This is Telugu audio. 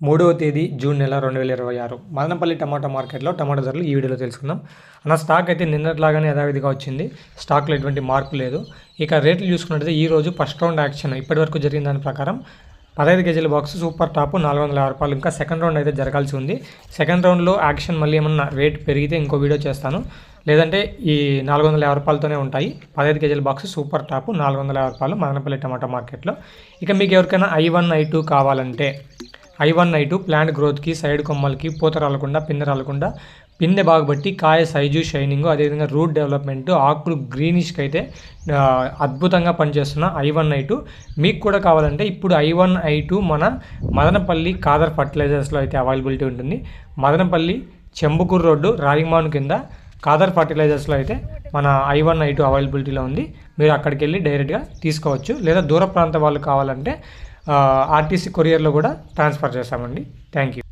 3వ తేదీ జూన్ నెల 2026 మదనపల్లి టమాటా మార్కెట్లో టమాటా ధరలు ఈ వీడియోలో తెలుసుకుందాం. అన్న స్టాక్ అయితే నిన్నట్లాగానే యథావిధిగా వచ్చింది. స్టాక్లో ఎటువంటి మార్పు లేదు. ఇక రేట్లు చూసుకున్నట్లయితే ఈరోజు ఫస్ట్ రౌండ్ యాక్షన్ ఇప్పటివరకు జరిగిన దాని ప్రకారం 15 కేజీల బాక్స్ సూపర్ టాప్ ₹450. ఇంకా సెకండ్ రౌండ్ అయితే జరగాల్సి ఉంది. సెకండ్ రౌండ్లో యాక్షన్ మళ్ళీ ఏమన్నా రేట్ పెరిగితే ఇంకో వీడియో చేస్తాను. లేదంటే ఈ ₹450తోనే ఉంటాయి. 15 కేజీల బాక్స్ సూపర్ టాప్ ₹450 మదనపల్లి టమాటా మార్కెట్లో. ఇక మీకు ఎవరికైనా I1 I2 కావాలంటే I1 I2 ప్లాంట్ గ్రోత్కి, సైడ్ కొమ్మలకి, పూత రాలకుండా, పిందె రాలకుండా, పిందె బాగుబట్టి, కాయ సైజు, షైనింగ్, అదేవిధంగా రూట్ డెవలప్మెంట్, ఆకులు గ్రీనిష్కి అయితే అద్భుతంగా పనిచేస్తున్న I1 I2 మీకు కూడా కావాలంటే ఇప్పుడు I1 I2 మన మదనపల్లి కాదర్ ఫర్టిలైజర్స్లో అయితే అవైలబిలిటీ ఉంటుంది. మదనపల్లి చెంబుకూరు రోడ్డు రాగిమాను కింద కాదర్ ఫర్టిలైజర్స్లో అయితే మన I1 I2 అవైలబిలిటీలో ఉంది. మీరు అక్కడికి వెళ్ళి డైరెక్ట్గా తీసుకోవచ్చు. లేదా దూర ప్రాంత వాళ్ళు కావాలంటే ఆర్టీసీ కొరియర్లో కూడా ట్రాన్స్ఫర్ చేస్తామండి. Thank you.